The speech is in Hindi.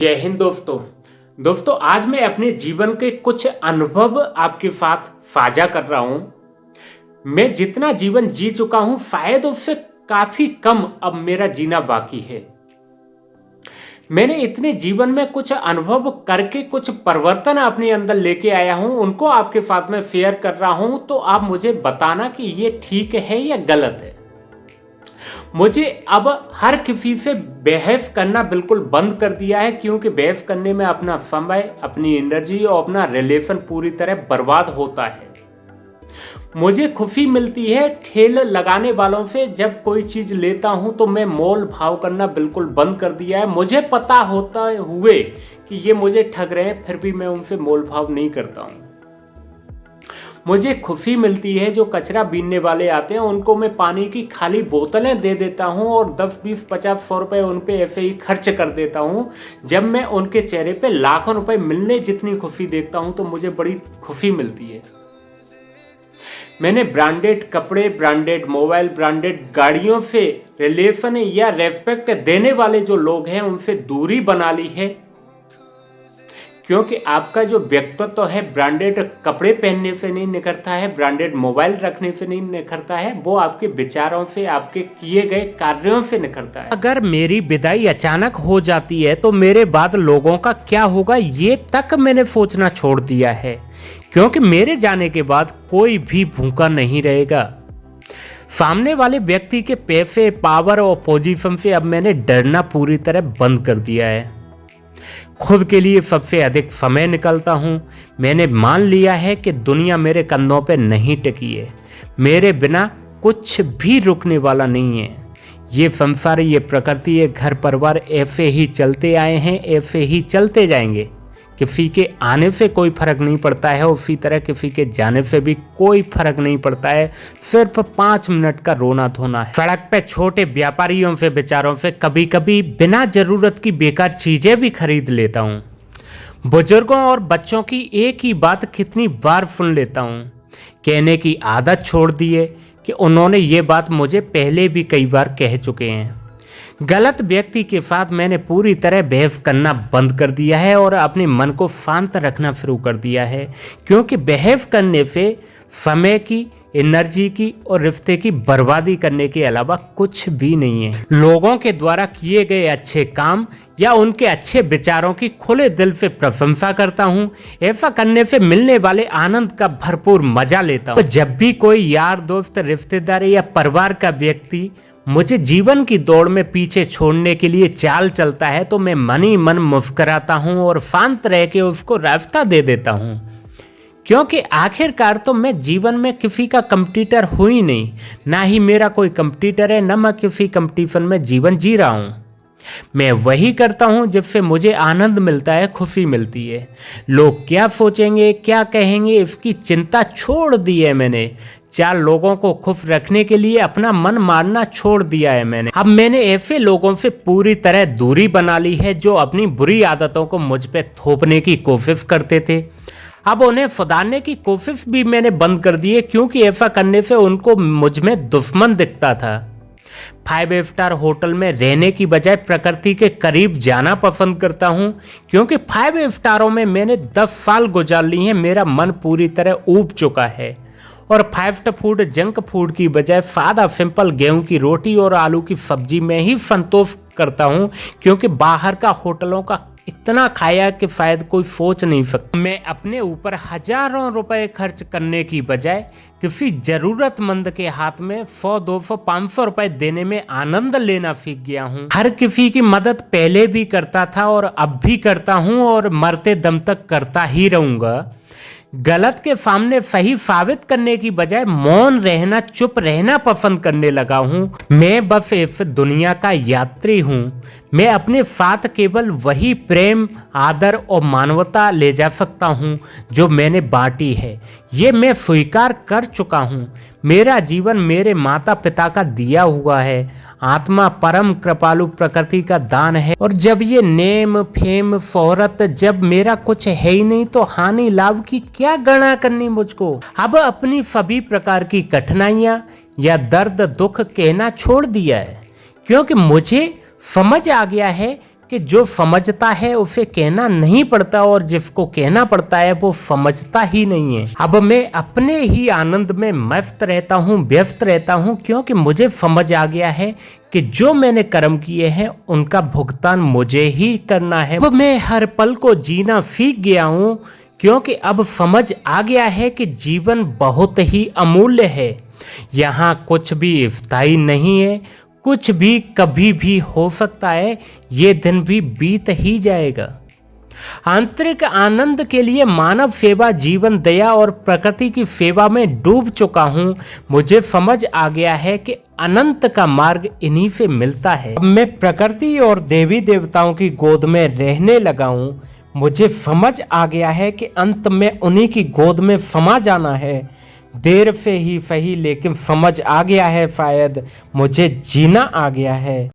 जय हिंद दोस्तों। आज मैं अपने जीवन के कुछ अनुभव आपके साथ साझा कर रहा हूं। मैं जितना जीवन जी चुका हूं शायद उससे काफी कम अब मेरा जीना बाकी है। मैंने इतने जीवन में कुछ अनुभव करके कुछ परिवर्तन अपने अंदर लेके आया हूं, उनको आपके साथ में शेयर कर रहा हूं। तो आप मुझे बताना कि ये ठीक है या गलत है। मुझे अब हर किसी से बहस करना बिल्कुल बंद कर दिया है, क्योंकि बहस करने में अपना समय, अपनी एनर्जी और अपना रिलेशन पूरी तरह बर्बाद होता है। मुझे खुशी मिलती है ठेल लगाने वालों से। जब कोई चीज लेता हूं तो मैं मोल भाव करना बिल्कुल बंद कर दिया है। मुझे पता होता हुए कि ये मुझे ठग रहे हैं, फिर भी मैं उनसे मोल भाव नहीं करता हूं। मुझे खुशी मिलती है जो कचरा बीनने वाले आते हैं उनको मैं पानी की खाली बोतलें दे देता हूं और 10, 20, 50, 100 रुपए उन पे ऐसे ही खर्च कर देता हूं। जब मैं उनके चेहरे पे लाखों रुपए मिलने जितनी खुशी देखता हूं तो मुझे बड़ी खुशी मिलती है। मैंने ब्रांडेड कपड़े, ब्रांडेड मोबाइल, ब्रांडेड गाड़ियों से रिलेशन या रेस्पेक्ट देने वाले जो लोग हैं उनसे दूरी बना ली है, क्योंकि आपका जो व्यक्तित्व है ब्रांडेड कपड़े पहनने से नहीं निखरता है, ब्रांडेड मोबाइल रखने से नहीं निखरता है, वो आपके विचारों से, आपके किए गए कार्यों से निखरता है। अगर मेरी विदाई अचानक हो जाती है तो मेरे बाद लोगों का क्या होगा, ये तक मैंने सोचना छोड़ दिया है, क्योंकि मेरे जाने के बाद कोई भी भूखा नहीं रहेगा। सामने वाले व्यक्ति के पैसे, पावर और पोजीशन से अब मैंने डरना पूरी तरह बंद कर दिया है। खुद के लिए सबसे अधिक समय निकालता हूं। मैंने मान लिया है कि दुनिया मेरे कंधों पे नहीं टिकी है। मेरे बिना कुछ भी रुकने वाला नहीं है। ये संसार, ये प्रकृति, ये घर परिवार ऐसे ही चलते आए हैं, ऐसे ही चलते जाएंगे। किसी के आने से कोई फर्क नहीं पड़ता है, उसी तरह किसी के जाने से भी कोई फर्क नहीं पड़ता है। सिर्फ 5 मिनट का रोना धोना है। सड़क पे छोटे व्यापारियों से, बेचारों से कभी कभी बिना जरूरत की बेकार चीजें भी खरीद लेता हूँ। बुजुर्गों और बच्चों की एक ही बात कितनी बार सुन लेता हूँ। कहने की आदत छोड़ दी है कि उन्होंने ये बात मुझे पहले भी कई बार कह चुके हैं। गलत व्यक्ति के साथ मैंने पूरी तरह बहस करना बंद कर दिया है और अपने मन को शांत रखना शुरू कर दिया है, क्योंकि बहस करने से समय की, एनर्जी की और रिश्ते की बर्बादी करने के अलावा कुछ भी नहीं है। लोगों के द्वारा किए गए अच्छे काम या उनके अच्छे विचारों की खुले दिल से प्रशंसा करता हूं। ऐसा करने से मिलने वाले आनंद का भरपूर मजा लेता हूं। तो जब भी कोई यार, दोस्त, रिश्तेदार या परिवार का व्यक्ति मुझे जीवन की दौड़ में पीछे छोड़ने के लिए चाल चलता है तो मैं मन ही मन मुस्कुराता हूं और शांत रह के उसको रास्ता दे देता हूं, क्योंकि आखिरकार तो मैं जीवन में किसी का कंपटीटर हूं ही नहीं, ना ही मेरा कोई कंपटीटर है, ना मैं किसी कंपटीशन में जीवन जी रहा हूं। मैं वही करता हूं जिससे मुझे आनंद मिलता है, खुशी मिलती है। लोग क्या सोचेंगे, क्या कहेंगे, इसकी चिंता छोड़ दी है मैंने। 4 लोगों को खुश रखने के लिए अपना मन मारना छोड़ दिया है मैंने। अब मैंने ऐसे लोगों से पूरी तरह दूरी बना ली है जो अपनी बुरी आदतों को मुझ पे थोपने की कोशिश करते थे। अब उन्हें सुधारने की कोशिश भी मैंने बंद कर दी है, क्योंकि ऐसा करने से उनको मुझ में दुश्मन दिखता था। 5 स्टार होटल में रहने की बजाय प्रकृति के करीब जाना पसंद करता हूं, क्योंकि 5 स्टारों में मैंने 10 साल गुजार लिए हैं। मेरा मन पूरी तरह ऊब चुका है और फास्ट फूड, जंक फूड की बजाय सादा सिंपल गेहूं की रोटी और आलू की सब्जी में ही संतोष करता हूं, क्योंकि बाहर का होटलों का इतना खाया कि शायद कोई सोच नहीं सकता। मैं अपने ऊपर हजारों रुपए खर्च करने की बजाय किसी जरूरतमंद के हाथ में 100, 200, 500 रुपए देने में आनंद लेना सीख गया हूँ। हर किसी की मदद पहले भी करता था और अब भी करता हूँ और मरते दम तक करता ही रहूंगा। गलत के सामने सही साबित करने की बजाय मौन रहना, चुप रहना पसंद करने लगा हूं। मैं बस इस दुनिया का यात्री हूं। मैं अपने साथ केवल वही प्रेम, आदर और मानवता ले जा सकता हूं जो मैंने बांटी है। ये मैं स्वीकार कर चुका हूं। मेरा जीवन मेरे माता पिता का दिया हुआ है। आत्मा परम कृपालु प्रकृति का दान है, और जब ये नेम, फेम, शोहरत, जब मेरा कुछ है ही नहीं तो हानि लाभ की क्या गणना करनी मुझको। अब अपनी सभी प्रकार की कठिनाइयां या दर्द दुख कहना छोड़ दिया है, क्योंकि मुझे समझ आ गया है कि जो समझता है उसे कहना नहीं पड़ता और जिसको कहना पड़ता है वो समझता ही नहीं है। अब मैं अपने ही आनंद में मस्त रहता हूँ, व्यस्त रहता हूँ, क्योंकि मुझे समझ आ गया है कि जो मैंने कर्म किए हैं उनका भुगतान मुझे ही करना है। अब मैं हर पल को जीना सीख गया हूँ, क्योंकि अब समझ आ गया है कि जीवन बहुत ही अमूल्य है। यहाँ कुछ भी स्थायी नहीं है, कुछ भी कभी भी हो सकता है, ये दिन भी बीत ही जाएगा। आंतरिक आनंद के लिए मानव सेवा, जीवन दया और प्रकृति की सेवा में डूब चुका हूँ। मुझे समझ आ गया है कि अनंत का मार्ग इन्हीं से मिलता है। अब मैं प्रकृति और देवी देवताओं की गोद में रहने लगा हूँ। मुझे समझ आ गया है कि अंत में उन्हीं की गोद में समा जाना है। देर से ही सही, लेकिन समझ आ गया है, शायद मुझे जीना आ गया है।